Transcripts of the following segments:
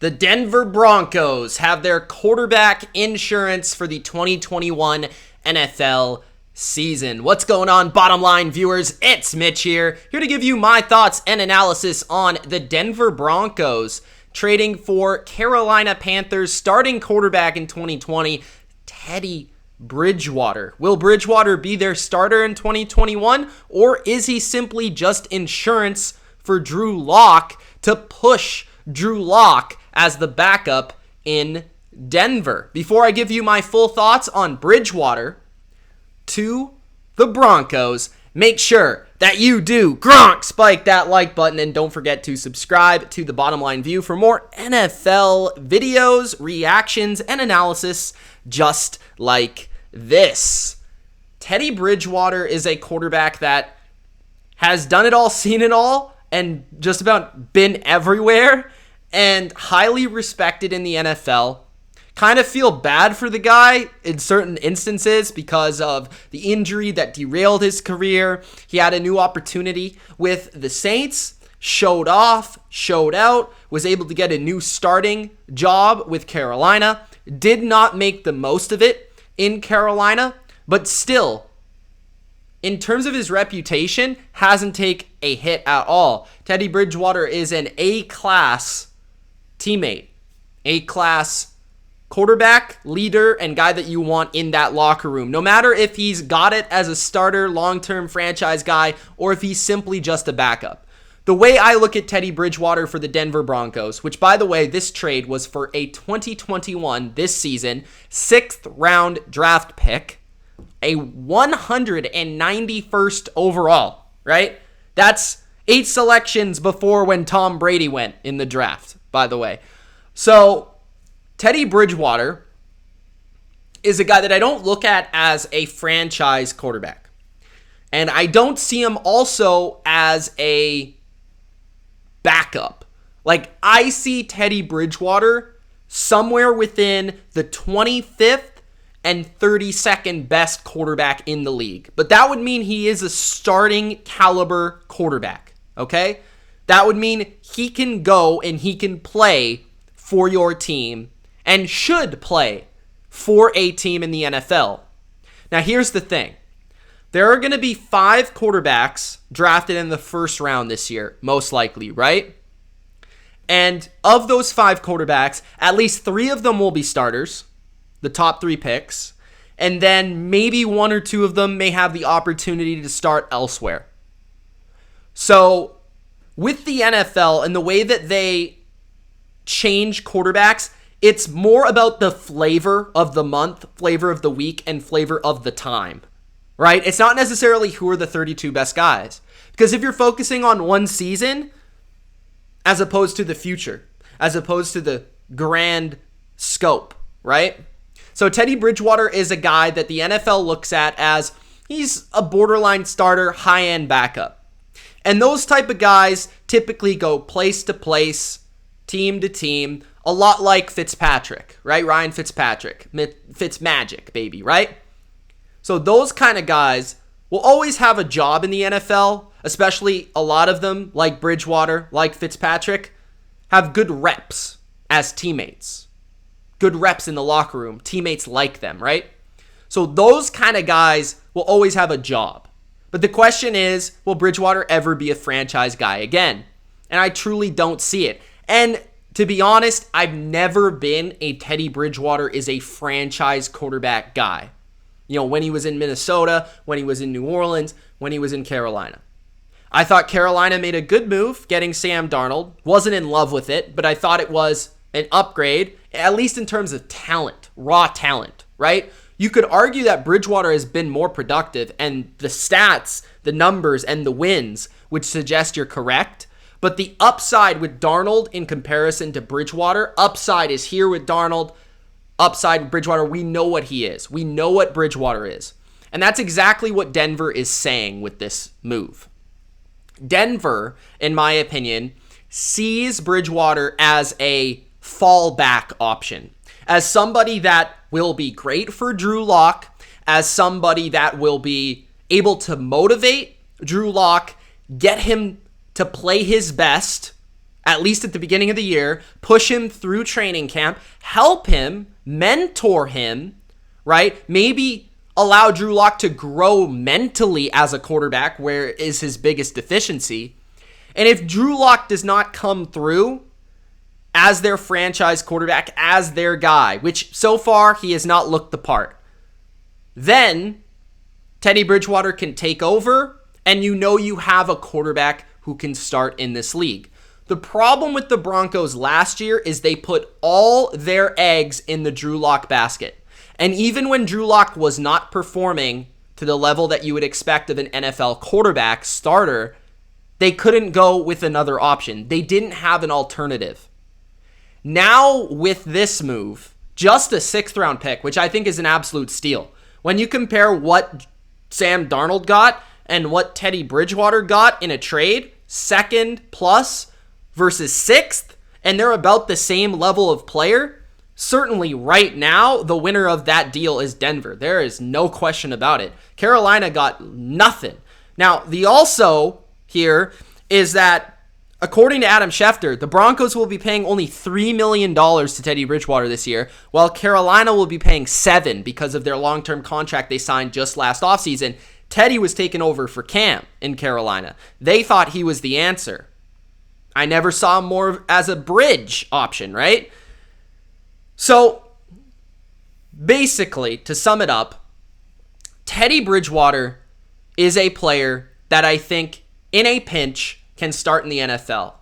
The Denver Broncos have their quarterback insurance for the 2021 NFL season. What's going on, bottom line viewers? It's Mitch here to give you my thoughts and analysis on the Denver Broncos trading for Carolina Panthers starting quarterback in 2020, Teddy Bridgewater. Will Bridgewater be their starter in 2021, or is he simply just insurance for Drew Lock to push Drew Lock as the backup in Denver? Before I give you my full thoughts on Bridgewater to the Broncos, make sure that you do spike that like button, and don't forget to subscribe to the Bottom Line View for more NFL videos, reactions, and analysis just like this. Teddy Bridgewater is a quarterback that has done it all, seen it all, and just about been everywhere, and highly respected in the NFL. Kind of feel bad for the guy in certain instances because of the injury that derailed his career. He had a new opportunity with the Saints, showed off, showed out, was able to get a new starting job with Carolina, did not make the most of it in Carolina, but still, in terms of his reputation, hasn't taken a hit at all. Teddy Bridgewater is an A-class teammate, A-class quarterback, leader, and guy that you want in that locker room. No matter if he's got it as a starter, long-term franchise guy, or if he's simply just a backup. The way I look at Teddy Bridgewater for the Denver Broncos, which, by the way, this trade was for a 2021, this season, 6th round draft pick, a 191st overall, right? That's 8 selections before when Tom Brady went in the draft, by the way. So Teddy Bridgewater is a guy that I don't look at as a franchise quarterback. And I don't see him also as a backup. Like, I see Teddy Bridgewater somewhere within the 25th and 32nd best quarterback in the league. But that would mean he is a starting caliber quarterback, okay? That would mean he can go and he can play for your team and should play for a team in the NFL. Now, here's the thing. There are going to be 5 quarterbacks drafted in the first round this year, most likely, right? And of those 5 quarterbacks, at least 3 of them will be starters, the top 3 picks, and then maybe 1 or 2 of them may have the opportunity to start elsewhere. So, with the NFL and the way that they change quarterbacks, it's more about the flavor of the month, flavor of the week, and flavor of the time, right? It's not necessarily who are the 32 best guys. Because if you're focusing on one season, as opposed to the future, as opposed to the grand scope, right? So Teddy Bridgewater is a guy that the NFL looks at as he's a borderline starter, high-end backup. And those type of guys typically go place to place, team to team, a lot like Fitzpatrick, right? Ryan Fitzpatrick, Fitzmagic, baby, right? So those kind of guys will always have a job in the NFL, especially a lot of them, like Bridgewater, like Fitzpatrick, have good reps as teammates. Good reps in the locker room. Teammates like them, right? So those kind of guys will always have a job. But the question is, will Bridgewater ever be a franchise guy again? And I truly don't see it. And to be honest, I've never been a Teddy Bridgewater is a franchise quarterback guy. You know, when he was in Minnesota, when he was in New Orleans, when he was in Carolina. I thought Carolina made a good move getting Sam Darnold. Wasn't in love with it, but I thought it was an upgrade, at least in terms of talent, raw talent, right? You could argue that Bridgewater has been more productive, and the stats, the numbers, and the wins would suggest you're correct. But the upside with Darnold in comparison to Bridgewater, upside is here with Darnold, upside with Bridgewater, we know what he is. We know what Bridgewater is. And that's exactly what Denver is saying with this move. Denver, in my opinion, sees Bridgewater as a fallback option, as somebody that will be great for Drew Lock, as somebody that will be able to motivate Drew Lock, get him to play his best, at least at the beginning of the year, push him through training camp, help him, mentor him, right? Maybe allow Drew Lock to grow mentally as a quarterback, where is his biggest deficiency. And if Drew Lock does not come through as their franchise quarterback, as their guy, which so far he has not looked the part, then Teddy Bridgewater can take over, and you have a quarterback who can start in this league. The problem with the Broncos last year is they put all their eggs in the Drew Lock basket. And even when Drew Lock was not performing to the level that you would expect of an NFL quarterback starter, they couldn't go with another option. They didn't have an alternative. Now with this move, just a 6th round pick, which I think is an absolute steal. When you compare what Sam Darnold got and what Teddy Bridgewater got in a trade, 2nd plus versus 6th, and they're about the same level of player, certainly right now, the winner of that deal is Denver. There is no question about it. Carolina got nothing. Now, the also here is that, according to Adam Schefter, the Broncos will be paying only $3 million to Teddy Bridgewater this year, while Carolina will be paying $7 million because of their long-term contract they signed just last offseason. Teddy was taken over for Cam in Carolina. They thought he was the answer. I never saw him more as a bridge option, right? So, basically, to sum it up, Teddy Bridgewater is a player that I think, in a pinch, can start in the NFL.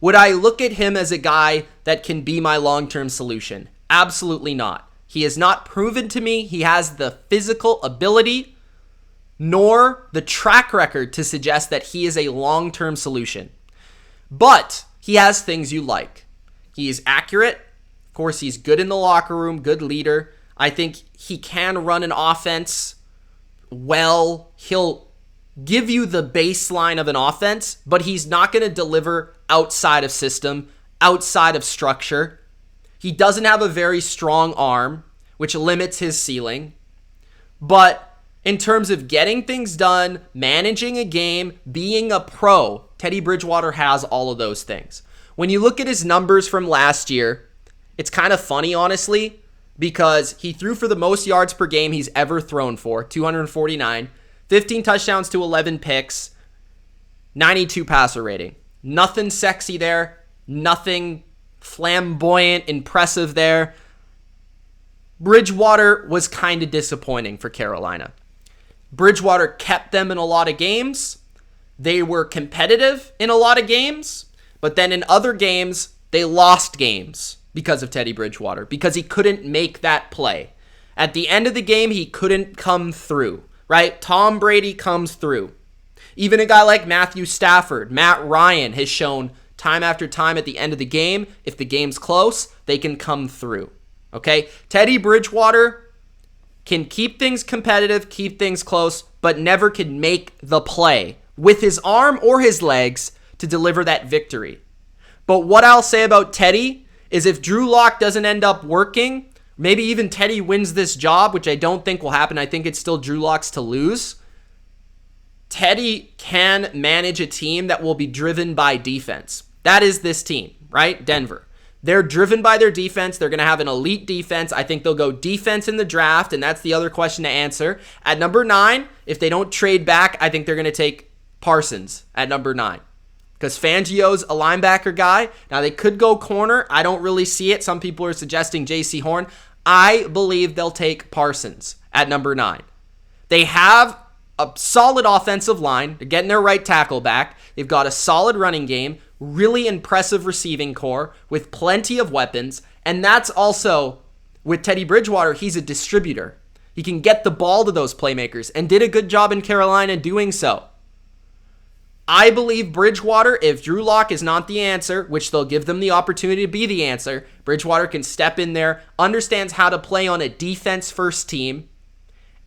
Would I look at him as a guy that can be my long-term solution? Absolutely not. He has not proven to me he has the physical ability nor the track record to suggest that he is a long-term solution. But he has things you like. He is accurate. Of course, he's good in the locker room, good leader. I think he can run an offense well. He'll give you the baseline of an offense, but he's not going to deliver outside of system, outside of structure. He doesn't have a very strong arm, which limits his ceiling. But in terms of getting things done, managing a game, being a pro, Teddy Bridgewater has all of those things. When you look at his numbers from last year, it's kind of funny, honestly, because he threw for the most yards per game he's ever thrown for, 249, 15 touchdowns to 11 picks, 92 passer rating. Nothing sexy there, nothing flamboyant, impressive there. Bridgewater was kind of disappointing for Carolina. Bridgewater kept them in a lot of games. They were competitive in a lot of games, but then in other games, they lost games because of Teddy Bridgewater, because he couldn't make that play. At the end of the game, he couldn't come through, right? Tom Brady comes through. Even a guy like Matthew Stafford, Matt Ryan has shown time after time at the end of the game, if the game's close, they can come through, okay? Teddy Bridgewater can keep things competitive, keep things close, but never can make the play with his arm or his legs to deliver that victory. But what I'll say about Teddy is if Drew Lock doesn't end up working, maybe even Teddy wins this job, which I don't think will happen. I think it's still Drew Lock's to lose. Teddy can manage a team that will be driven by defense. That is this team, right? Denver. They're driven by their defense. They're going to have an elite defense. I think they'll go defense in the draft, and that's the other question to answer. At number 9, if they don't trade back, I think they're going to take Parsons at number 9. Because Fangio's a linebacker guy. Now, they could go corner. I don't really see it. Some people are suggesting J.C. Horn. I believe they'll take Parsons at number 9. They have a solid offensive line. They're getting their right tackle back. They've got a solid running game. Really impressive receiving core with plenty of weapons. And that's also, with Teddy Bridgewater, he's a distributor. He can get the ball to those playmakers and did a good job in Carolina doing so. I believe Bridgewater, if Drew Lock is not the answer, which they'll give them the opportunity to be the answer, Bridgewater can step in there, understands how to play on a defense-first team,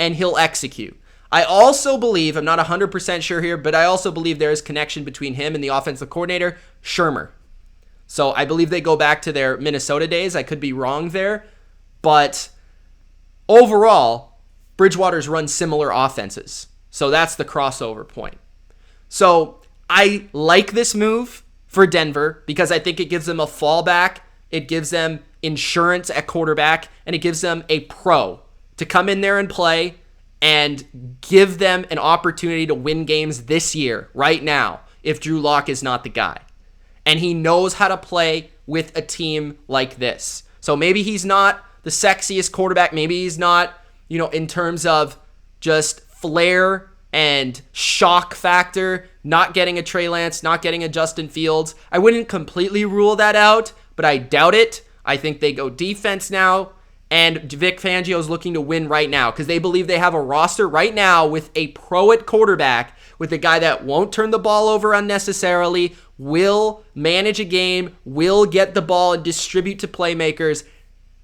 and he'll execute. I also believe, I'm not 100% sure here, but I also believe there is connection between him and the offensive coordinator, Shermer. So I believe they go back to their Minnesota days. I could be wrong there. But overall, Bridgewater's run similar offenses. So that's the crossover point. So I like this move for Denver because I think it gives them a fallback. It gives them insurance at quarterback, and it gives them a pro to come in there and play and give them an opportunity to win games this year, right now, if Drew Lock is not the guy. And he knows how to play with a team like this. So maybe he's not the sexiest quarterback. Maybe he's not, in terms of just flair and shock factor, not getting a Trey Lance, not getting a Justin Fields. I wouldn't completely rule that out, but I doubt it. I think they go defense now, and Vic Fangio is looking to win right now because they believe they have a roster right now with a pro at quarterback, with a guy that won't turn the ball over unnecessarily, will manage a game, will get the ball and distribute to playmakers.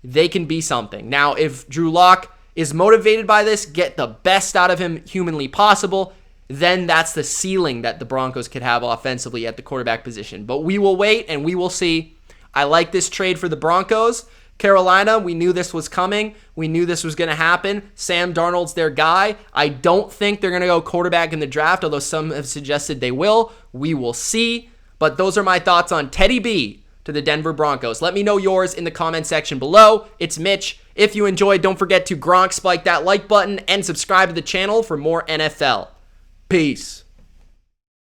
They can be something. Now, if Drew Lock is motivated by this, get the best out of him humanly possible, then that's the ceiling that the Broncos could have offensively at the quarterback position. But we will wait and we will see. I like this trade for the Broncos. Carolina, we knew this was coming. We knew this was going to happen. Sam Darnold's their guy. I don't think they're going to go quarterback in the draft, although some have suggested they will. We will see. But those are my thoughts on Teddy B to the Denver Broncos. Let me know yours in the comment section below. It's Mitch. If you enjoyed, don't forget to Gronk spike that like button and subscribe to the channel for more NFL. Peace.